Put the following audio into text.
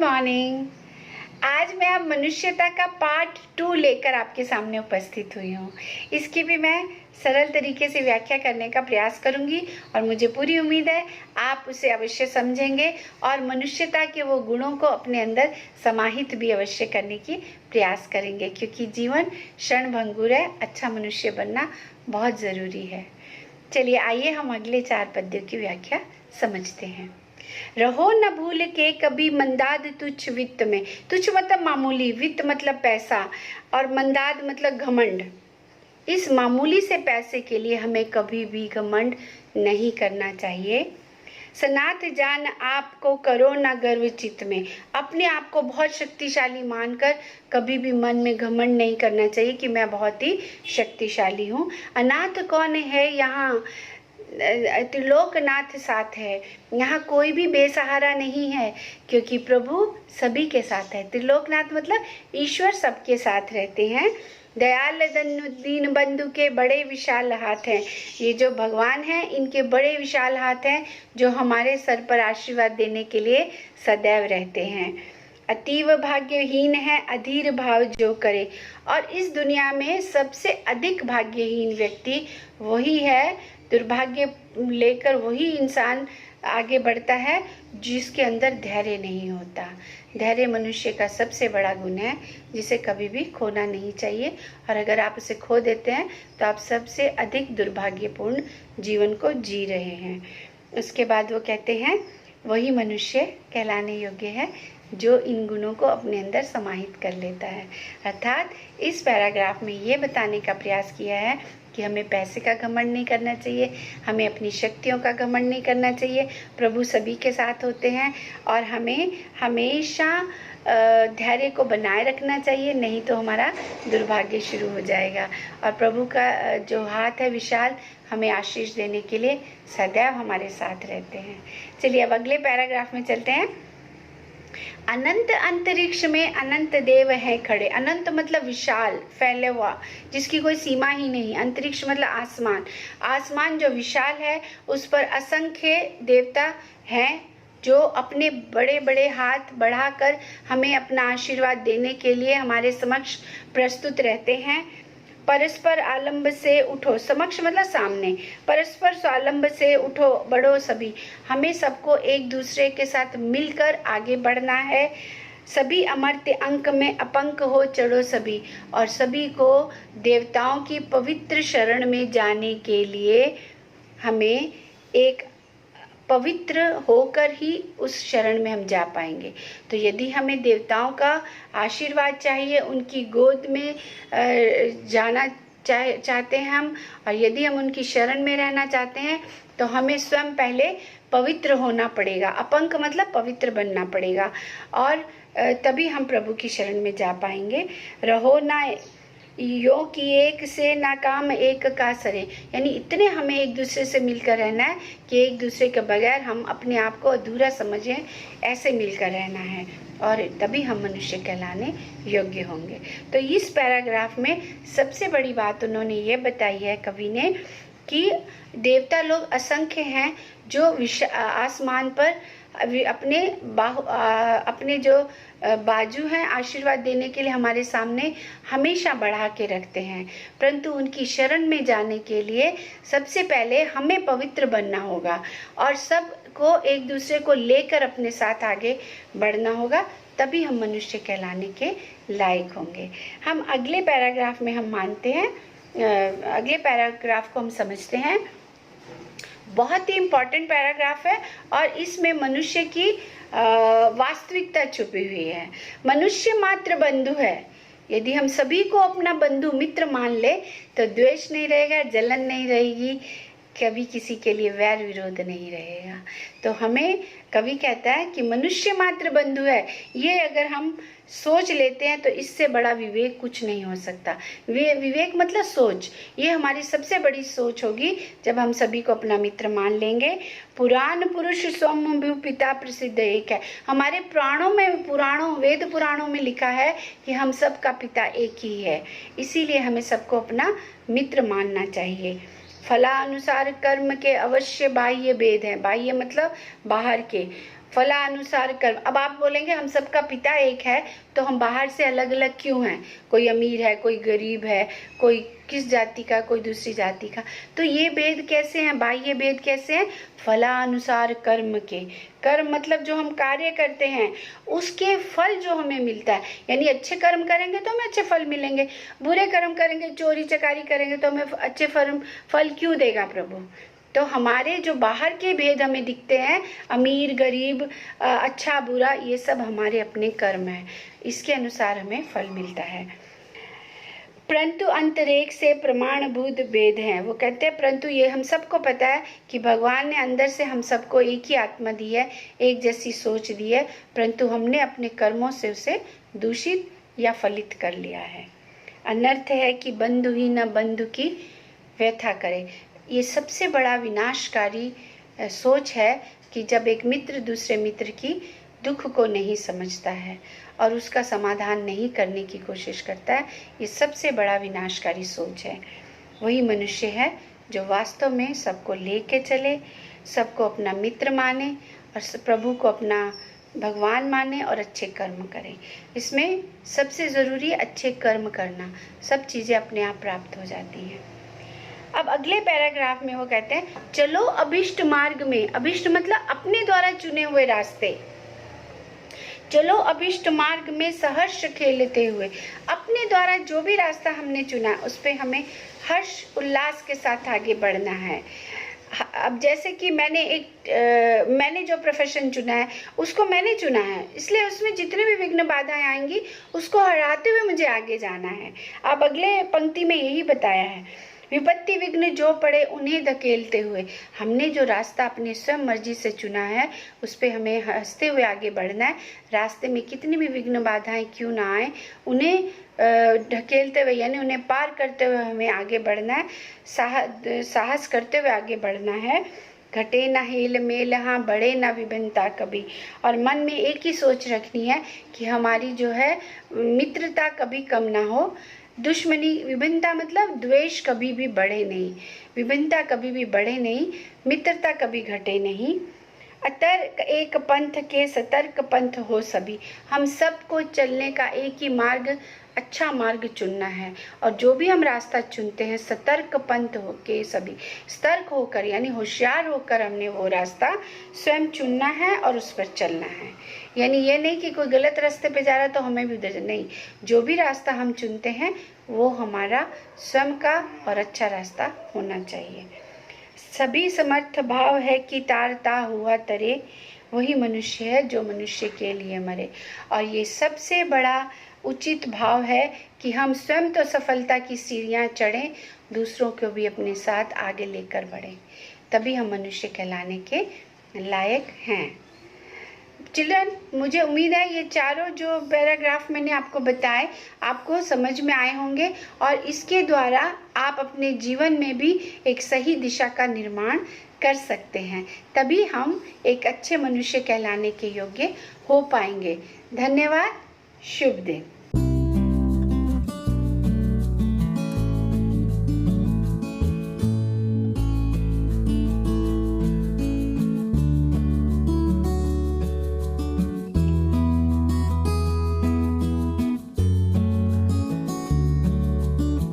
Morning. आज मैं अब मनुष्यता का पार्ट 2 लेकर आपके सामने उपस्थित हुई हूँ। इसकी भी मैं सरल तरीके से व्याख्या करने का प्रयास करूँगी और मुझे पूरी उम्मीद है आप उसे अवश्य समझेंगे और मनुष्यता के वो गुणों को अपने अंदर समाहित भी अवश्य करने की प्रयास करेंगे, क्योंकि जीवन क्षणभंगुर है। अच्छा मनुष्य बनना बहुत ज़रूरी है। चलिए आइए हम अगले 4 पद्यों की व्याख्या समझते हैं। रहो न भूल के कभी मंदाद तुच्छ वित्त में। तुच्छ मतलब मामूली, वित्त मतलब पैसा और मंदाद मतलब घमंड। इस मामूली से पैसे के लिए हमें कभी भी घमंड नहीं करना चाहिए। सनात जान आपको करो न गर्व चित्त में। अपने आप को बहुत शक्तिशाली मानकर कभी भी मन में घमंड नहीं करना चाहिए कि मैं बहुत ही शक्तिशाली हूँ। अनाथ कौन है यहाँ, त्रिलोकनाथ साथ है। यहाँ कोई भी बेसहारा नहीं है, क्योंकि प्रभु सभी के साथ है। त्रिलोकनाथ मतलब ईश्वर सबके साथ रहते हैं। दयाल दीन बंधु के बड़े विशाल हाथ हैं। ये जो भगवान हैं, इनके बड़े विशाल हाथ हैं जो हमारे सर पर आशीर्वाद देने के लिए सदैव रहते हैं। अतीव भाग्यहीन है अधीर भाव जो करे। और इस दुनिया में सबसे अधिक भाग्यहीन व्यक्ति वही है, दुर्भाग्य लेकर वही इंसान आगे बढ़ता है जिसके अंदर धैर्य नहीं होता। धैर्य मनुष्य का सबसे बड़ा गुण है, जिसे कभी भी खोना नहीं चाहिए, और अगर आप उसे खो देते हैं तो आप सबसे अधिक दुर्भाग्यपूर्ण जीवन को जी रहे हैं। उसके बाद वो कहते हैं वही मनुष्य कहलाने योग्य है जो इन गुणों को अपने अंदर समाहित कर लेता है। अर्थात इस पैराग्राफ में ये बताने का प्रयास किया है कि हमें पैसे का घमंड नहीं करना चाहिए, हमें अपनी शक्तियों का घमंड नहीं करना चाहिए। प्रभु सभी के साथ होते हैं और हमें हमेशा धैर्य को बनाए रखना चाहिए, नहीं तो हमारा दुर्भाग्य शुरू हो जाएगा। और प्रभु का जो हाथ है विशाल, हमें आशीष देने के लिए सदैव हमारे साथ रहते हैं। चलिए अब अगले पैराग्राफ में चलते हैं। अनंत अंतरिक्ष में अनंत देव हैं खड़े। अनंत मतलब विशाल, फैले हुआ, जिसकी कोई सीमा ही नहीं। अंतरिक्ष मतलब आसमान। आसमान जो विशाल है उस पर असंख्य देवता हैं जो अपने बड़े बड़े हाथ बढ़ाकर हमें अपना आशीर्वाद देने के लिए हमारे समक्ष प्रस्तुत रहते हैं। परस्पर आलंब से उठो, समक्ष मतलब सामने, परस्पर स्वालंब से उठो बढ़ो सभी। हमें सबको एक दूसरे के साथ मिलकर आगे बढ़ना है। सभी अमर्त्य अंक में अपंक हो चढ़ो सभी। और सभी को देवताओं की पवित्र शरण में जाने के लिए हमें एक पवित्र होकर ही उस शरण में हम जा पाएंगे। तो यदि हमें देवताओं का आशीर्वाद चाहिए, उनकी गोद में जाना चाहते हैं हम, और यदि हम उनकी शरण में रहना चाहते हैं तो हमें स्वयं पहले पवित्र होना पड़ेगा। अपंक मतलब पवित्र बनना पड़ेगा, और तभी हम प्रभु की शरण में जा पाएंगे। रहो ना यो कि एक से नाकाम एक का सरे, यानी इतने हमें एक दूसरे से मिलकर रहना है कि एक दूसरे के बगैर हम अपने आप को अधूरा समझें, ऐसे मिलकर रहना है, और तभी हम मनुष्य कहलाने योग्य होंगे। तो इस पैराग्राफ में सबसे बड़ी बात उन्होंने ये बताई है कवि ने कि देवता लोग असंख्य हैं जो आसमान पर अपने जो बाजू हैं आशीर्वाद देने के लिए हमारे सामने हमेशा बढ़ा के रखते हैं, परंतु उनकी शरण में जाने के लिए सबसे पहले हमें पवित्र बनना होगा और सबको एक दूसरे को लेकर अपने साथ आगे बढ़ना होगा, तभी हम मनुष्य कहलाने के लायक होंगे। हम अगले पैराग्राफ में हम मानते हैं, अगले पैराग्राफ को हम समझते हैं। बहुत ही इम्पॉर्टेंट पैराग्राफ है और इसमें मनुष्य की वास्तविकता छुपी हुई है। मनुष्य मात्र बंधु है। यदि हम सभी को अपना बंधु मित्र मान ले तो द्वेष नहीं रहेगा, जलन नहीं रहेगी, कभी किसी के लिए वैर विरोध नहीं रहेगा। तो हमें कवि कहता है कि मनुष्य मात्र बंधु है। ये अगर हम सोच लेते हैं तो इससे बड़ा विवेक कुछ नहीं हो सकता। विवेक मतलब सोच, ये हमारी सबसे बड़ी सोच होगी जब हम सभी को अपना मित्र मान लेंगे। पुराण पुरुष स्वयं पिता प्रसिद्ध एक है। हमारे पुराणों वेद पुराणों में लिखा है कि हम सबका पिता एक ही है, इसीलिए हमें सबको अपना मित्र मानना चाहिए। फलानुसार कर्म के अवश्य बाह्य भेद हैं। बाह्य मतलब बाहर के, फलानुसार कर्म। अब आप बोलेंगे हम सबका पिता एक है तो हम बाहर से अलग अलग क्यों हैं, कोई अमीर है, कोई गरीब है, कोई किस जाति का, कोई दूसरी जाति का। तो ये भेद कैसे हैं, बाह्य भेद कैसे हैं, फलानुसार कर्म के। कर्म मतलब जो हम कार्य करते हैं उसके फल जो हमें मिलता है, यानी अच्छे कर्म करेंगे तो हमें अच्छे फल मिलेंगे, बुरे कर्म करेंगे, चोरी चकारी करेंगे तो हमें अच्छे फल क्यों देगा प्रभु। तो हमारे जो बाहर के भेद हमें दिखते हैं, अमीर गरीब, अच्छा बुरा, ये सब हमारे अपने कर्म हैं, इसके अनुसार हमें फल मिलता है। परंतु अंतरेक से प्रमाणभूत भेद हैं। वो कहते हैं परंतु ये हम सबको पता है कि भगवान ने अंदर से हम सबको एक ही आत्मा दी है, एक जैसी सोच दी है, परंतु हमने अपने कर्मों से उसे दूषित या फलित कर लिया है। अनर्थ है कि बंधु ही न बंधु की व्यथा करे। ये सबसे बड़ा विनाशकारी सोच है कि जब एक मित्र दूसरे मित्र की दुख को नहीं समझता है और उसका समाधान नहीं करने की कोशिश करता है, ये सबसे बड़ा विनाशकारी सोच है। वही मनुष्य है जो वास्तव में सबको लेके चले, सबको अपना मित्र माने और प्रभु को अपना भगवान माने और अच्छे कर्म करें। इसमें सबसे ज़रूरी अच्छे कर्म करना, सब चीज़ें अपने आप प्राप्त हो जाती हैं। अब अगले पैराग्राफ में वो कहते हैं चलो अभिष्ट मार्ग में। अभिष्ट मतलब अपने द्वारा चुने हुए रास्ते। चलो अभिष्ट मार्ग में सहर्ष खेलते हुए, अपने द्वारा जो भी रास्ता हमने चुना उस पर हमें हर्ष उल्लास के साथ आगे बढ़ना है। अब जैसे कि मैंने जो प्रोफेशन चुना है उसको मैंने चुना है, इसलिए उसमें जितने भी विघ्न बाधाएं आएंगी उसको हराते हुए मुझे आगे जाना है। अब अगले पंक्ति में यही बताया है, विपत्ति विघ्न जो पड़े उन्हें धकेलते हुए। हमने जो रास्ता अपनी स्वयं मर्जी से चुना है उस पर हमें हंसते हुए आगे बढ़ना है। रास्ते में कितनी भी विघ्न बाधाएं क्यों ना आए उन्हें ढकेलते हुए, यानी उन्हें पार करते हुए हमें आगे बढ़ना है, साहस करते हुए आगे बढ़ना है। घटे ना हेल मेल, हाँ बढ़े ना विभिन्नता कभी। और मन में एक ही सोच रखनी है कि हमारी जो है मित्रता कभी कम ना हो, दुश्मनी, विभिन्नता मतलब द्वेष कभी भी बढ़े नहीं, विभिन्नता कभी भी बढ़े नहीं, मित्रता कभी घटे नहीं। अतर्क एक पंथ के सतर्क पंथ हो सभी। हम सबको चलने का एक ही मार्ग, अच्छा मार्ग चुनना है, और जो भी हम रास्ता चुनते हैं सतर्क पंथ हो के सभी, सतर्क होकर यानी होशियार होकर हमने वो रास्ता स्वयं चुनना है और उस पर चलना है। यानी ये नहीं कि कोई गलत रास्ते पे जा रहा है तो हमें भी उधर नहीं, जो भी रास्ता हम चुनते हैं वो हमारा स्वयं का और अच्छा रास्ता होना चाहिए। सभी समर्थ भाव है कि तारता हुआ तरे, वही मनुष्य है जो मनुष्य के लिए मरे। और ये सबसे बड़ा उचित भाव है कि हम स्वयं तो सफलता की सीढ़ियाँ चढ़ें, दूसरों को भी अपने साथ आगे लेकर बढ़ें, तभी हम मनुष्य कहलाने के लायक हैं। चिल्ड्रन, मुझे उम्मीद है ये चारों जो पैराग्राफ मैंने आपको बताए आपको समझ में आए होंगे, और इसके द्वारा आप अपने जीवन में भी एक सही दिशा का निर्माण कर सकते हैं, तभी हम एक अच्छे मनुष्य कहलाने के योग्य हो पाएंगे। धन्यवाद, शुभ दिन।